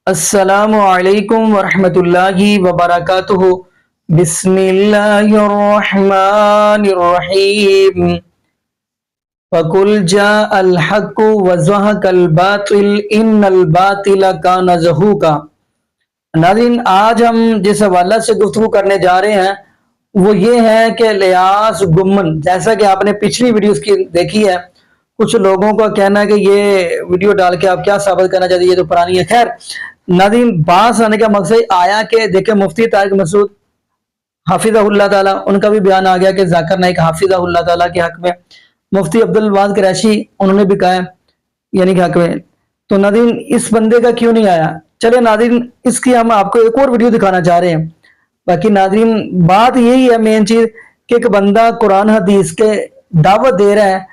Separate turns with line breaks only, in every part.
السلام علیکم ورحمۃ اللہ وبرکاتہ۔ بسم اللہ الرحمن الرحیم۔ فَقُلْ جَاءَ الْحَقُّ وَزَهَقَ الْبَاطِلُ إِنَّ الْبَاطِلَ كَانَ زَهُوقًا۔ ناظرین، آج ہم جس حوالہ سے گفتگو کرنے جا رہے ہیں وہ یہ ہے کہ الیاس گمن، جیسا کہ آپ نے پچھلی ویڈیوز کی دیکھی ہے، کچھ لوگوں کا کہنا ہے کہ یہ ویڈیو ڈال کے آپ کیا ثابت کرنا چاہتے ہیں، یہ تو پرانی ہے۔ خیر ناظرین، بات آنے کا مقصد آیا کہ دیکھیں مفتی طارق مسعود حافظہ اللہ تعالیٰ، ان کا بھی بیان آ گیا کہ ذاکر نائک حافظہ اللہ تعالیٰ کے حق میں، مفتی عبد الواحد قریشی انہوں نے بھی کہا ہے یعنی کہ حق میں، تو ناظرین اس بندے کا کیوں نہیں آیا؟ چلے ناظرین، اس کی ہم آپ کو ایک اور ویڈیو دکھانا چاہ رہے ہیں۔ باقی ناظرین بات یہی ہے مین چیز کہ ایک بندہ قرآن حدیث کے دعوت دے رہا ہے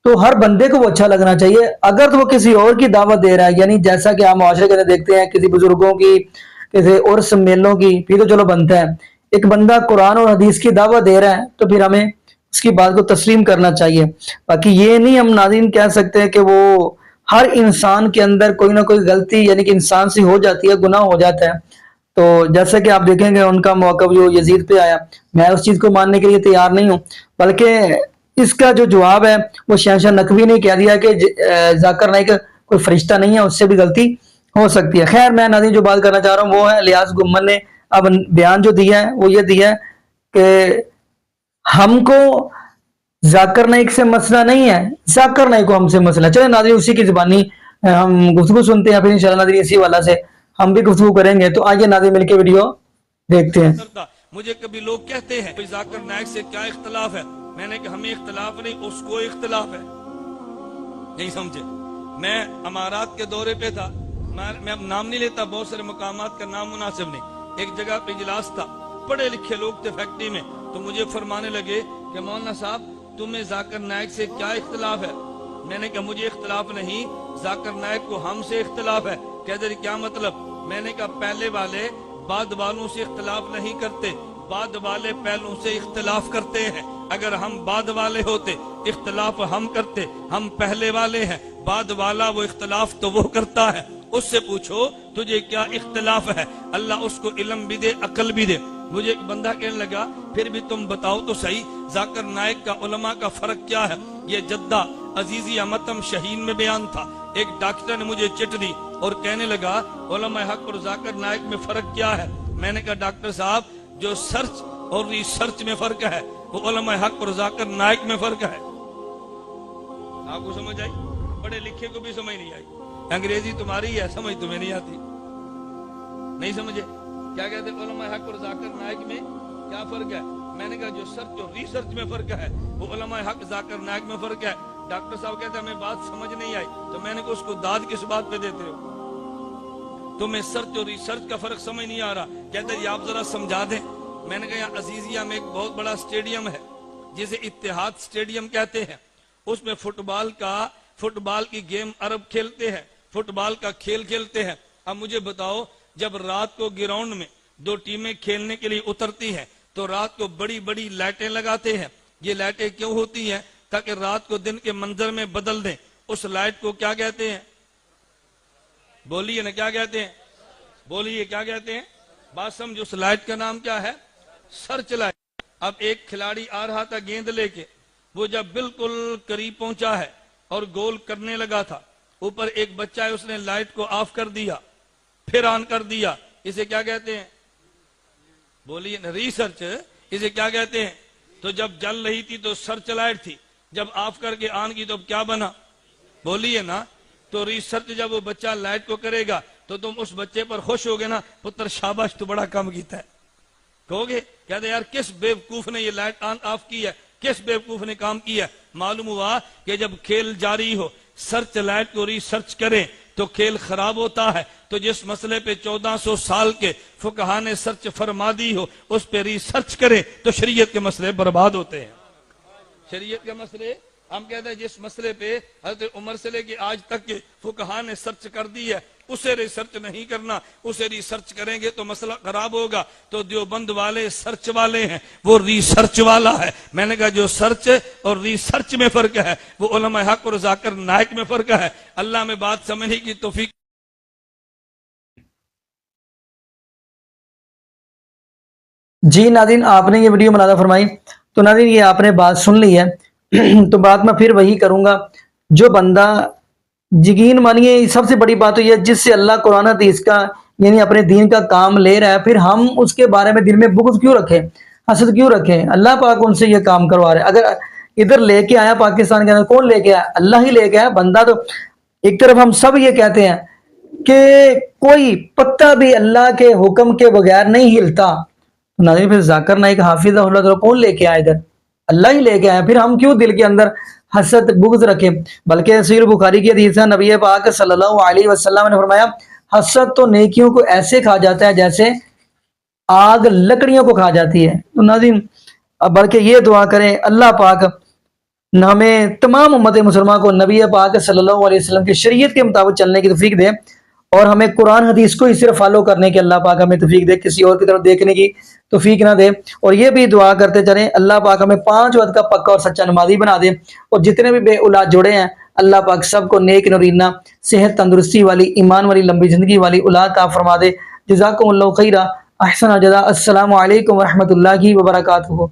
تو ہر بندے کو وہ اچھا لگنا چاہیے۔ اگر تو وہ کسی اور کی دعوت دے رہا ہے، یعنی جیسا کہ ہم معاشرے کے اندر دیکھتے ہیں کسی بزرگوں کی، کسی عرس میلوں کی، پھر تو چلو بنتا ہے۔ ایک بندہ قرآن اور حدیث کی دعوت دے رہا ہے تو پھر ہمیں اس کی بات کو تسلیم کرنا چاہیے۔ باقی یہ نہیں ہم ناظرین کہہ سکتے ہیں کہ وہ ہر انسان کے اندر کوئی نہ کوئی غلطی یعنی کہ انسان سے ہو جاتی ہے، گناہ ہو جاتا ہے۔ تو جیسا کہ آپ دیکھیں گے ان کا موقف جو یزید پہ آیا، میں اس چیز کو ماننے کے لیے تیار نہیں ہوں، بلکہ اس کا جو جواب ہے وہ شہنشاہ نقوی نے کہہ دیا کہ ذاکر نائک کوئی فرشتہ نہیں ہے، اس سے بھی غلطی ہو سکتی ہے۔ خیر میں ناظرین جو بات کرنا چاہ رہا ہوں وہ ہے الیاس گمن نے اب بیان جو دیا ہے وہ یہ دیا ہے کہ ہم کو ذاکر نائک سے مسئلہ نہیں ہے، ذاکر نائک کو ہم سے مسئلہ ہے۔ چلے ناظرین اسی کی زبانی ہم گفتگو سنتے ہیں، پھر انشاءاللہ ناظرین اسی والا سے ہم بھی گفتگو کریں گے۔ تو آئیے ناظرین مل کے ویڈیو دیکھتے ہیں۔
مجھے کبھی لوگ کہتے ہیں ذاکر نائک سے کیا اختلاف ہے؟ میں نے کہا ہمیں اختلاف نہیں، اس کو اختلاف ہے۔ نہیں سمجھے؟ میں امارات کے دورے پہ تھا، میں اب نام نہیں لیتا، بہت سارے مقامات کا نام مناسب نہیں۔ ایک جگہ پہ اجلاس تھا، پڑھے لکھے لوگ تھے فیکٹری میں، تو مجھے فرمانے لگے کہ مولانا صاحب تمہیں ذاکر نائک سے کیا اختلاف ہے؟ میں نے کہا مجھے اختلاف نہیں، ذاکر نائک کو ہم سے اختلاف ہے۔ کہتے کیا مطلب؟ میں نے کہا پہلے والے بعد والوں سے اختلاف نہیں کرتے، بعد والے پہلوں سے اختلاف کرتے ہیں۔ اگر ہم بعد والے ہوتے، اختلاف ہم کرتے، ہم پہلے والے ہیں، بعد والا وہ اختلاف تو وہ کرتا ہے۔ اس سے پوچھو تجھے کیا اختلاف ہے، اللہ اس کو علم بھی دے، عقل بھی دے۔ مجھے ایک بندہ کہنے لگا پھر بھی تم بتاؤ تو صحیح ذاکر نائک کا علماء کا فرق کیا ہے؟ یہ جدہ عزیزی متم شہین میں بیان تھا۔ ایک ڈاکٹر نے مجھے چٹ دی اور کہنے لگا علماء حق اور ذاکر نائک میں فرق کیا ہے؟ میں نے کہا ڈاکٹر صاحب جو سرچ اور ریسرچ میں فرق ہے وہ علماء حق اور ذاکر نائک میں فرق ہے۔ آپ کو سمجھ آئی؟ بڑے لکھے کو بھی سمجھ نہیں آئی۔ انگریزی تمہاری ہے، سمجھ تمہیں نہیں آتی۔ نہیں سمجھے؟ کیا کہتے ہیں علماء حق اور ذاکر نائک میں کیا فرق ہے؟ میں نے کہا جو سرچ اور ریسرچ میں فرق ہے وہ علماء حق ذاکر نائک میں فرق ہے۔ ڈاکٹر صاحب کہتے ہیں ہمیں بات سمجھ نہیں آئی، تو میں نے کہا اس کو داد کس بات پہ دیتے ہو؟ تمہیں سرچ اور ریسرچ کا فرق سمجھ نہیں آ رہا، کہتے ہیں آپ ذرا سمجھا دیں۔ میں نے کہا یہاں عزیزیہ میں ایک بہت بڑا سٹیڈیم ہے جسے اتحاد سٹیڈیم کہتے ہیں، اس میں فٹ بال کی گیم عرب کھیلتے ہیں، فٹ بال کا کھیل کھیلتے ہیں۔ اب مجھے بتاؤ جب رات کو گراؤنڈ میں دو ٹیمیں کھیلنے کے لیے اترتی ہیں تو رات کو بڑی بڑی لائٹیں لگاتے ہیں۔ یہ لائٹیں کیوں ہوتی ہیں؟ تاکہ رات کو دن کے منظر میں بدل دیں۔ اس لائٹ کو کیا کہتے ہیں؟ بولیے نا کیا کہتے ہیں؟ بولیے کیا کہتے ہیں؟ بات سمجھو، اس لائٹ کا نام کیا ہے؟ Search light. اب ایک کھلاڑی آ رہا تھا گیند لے کے، وہ جب بالکل قریب پہنچا ہے اور گول کرنے لگا تھا، اوپر ایک بچہ ہے اس نے لائٹ کو آف کر دیا پھر آن کر دیا۔ اسے کیا کہتے ہیں؟ بولیے نا ریسرچ۔ اسے کیا کہتے ہیں؟ تو جب جل رہی تھی تو سرچ لائٹ تھی، جب آف کر کے آن کی تو اب کیا بنا؟ بولیے نا۔ تو ریسرچ جب وہ بچہ لائٹ کو کرے گا تو تم اس بچے پر خوش ہوگے نا، پتر شاباش تو بڑا کام کیتا ہے، کہو گے؟ کہتے یار کس بیوقوف نے یہ لائٹ آن آف کی ہے، کس بیوقوف نے کام کیا ہے؟ معلوم ہوا کہ جب کھیل جاری ہو سرچ لائٹ کو ریسرچ کریں تو کھیل خراب ہوتا ہے۔ تو جس مسئلے پہ 1400 سال کے فقہا نے سرچ فرما دی ہو اس پہ ریسرچ کریں تو شریعت کے مسئلے برباد ہوتے ہیں۔ شریعت کے مسئلے ہم کہتے ہیں جس مسئلے پہ حضرت عمر سے لے کے آج تک کے فقہا نے سرچ کر دی ہے اسے ریسرچ نہیں کرنا، اسے ریسرچ کریں گے تو مسئلہ خراب ہوگا۔ تو دیوبند والے سرچ والے ہیں، وہ ریسرچ والا ہے۔ میں نے کہا جو سرچ اور ریسرچ میں فرق ہے وہ علماء حق اور ذاکر نائک میں فرق ہے۔ اللہ میں بات سمجھنے کی توفیق
جی ناظرین، آپ نے یہ ویڈیو ملاحظہ فرمائی، تو ناظرین یہ آپ نے بات سن لی ہے تو بات میں پھر وہی کروں گا، جو بندہ یقین مانیے سب سے بڑی بات تو یہ ہے جس سے اللہ قرآن حدیث کا یعنی اپنے دین کا کام لے رہا ہے، پھر ہم اس کے بارے میں دل میں بغض کیوں رکھیں، حسد کیوں رکھیں؟ اللہ پاک ان سے یہ کام کروا رہے ہیں۔ اگر ادھر لے کے آیا پاکستان کے اندر، کون لے کے آیا؟ اللہ ہی لے کے آیا۔ بندہ تو ایک طرف ہم سب یہ کہتے ہیں کہ کوئی پتہ بھی اللہ کے حکم کے بغیر نہیں ہلتا، ناظرین پھر ذاکر نائک حافظہ اللہ تعالیٰ کون لے کے آیا؟ ادھر اللہ ہی لے کے آیا، پھر ہم کیوں دل کے اندر حسد بغض رکھیں؟ بلکہ صحیح بخاری کی حدیث ہے، نبی پاک صلی اللہ علیہ وسلم نے فرمایا حسد تو نیکیوں کو ایسے کھا جاتا ہے جیسے آگ لکڑیوں کو کھا جاتی ہے۔ تو ناظرین بلکہ یہ دعا کریں اللہ پاک ہمیں تمام امت مسلمان کو نبی پاک صلی اللہ علیہ وسلم کی شریعت کے مطابق چلنے کی توفیق دے، اور ہمیں قرآن حدیث کو ہی صرف فالو کرنے کی اللہ پاک ہمیں توفیق دے، کسی اور کی طرف دیکھنے کی توفیق نہ دے۔ اور یہ بھی دعا کرتے چلیں اللہ پاک ہمیں 5 وقت کا پکا اور سچا نمازی بنا دے، اور جتنے بھی بے اولاد جوڑے ہیں اللہ پاک سب کو نیک نورینہ صحت تندرستی والی ایمان والی لمبی زندگی والی اولاد عطا فرما دے۔ جزاکم اللہ خیرہ، احسن الجزاء۔ السلام علیکم ورحمۃ اللہ وبرکاتہ۔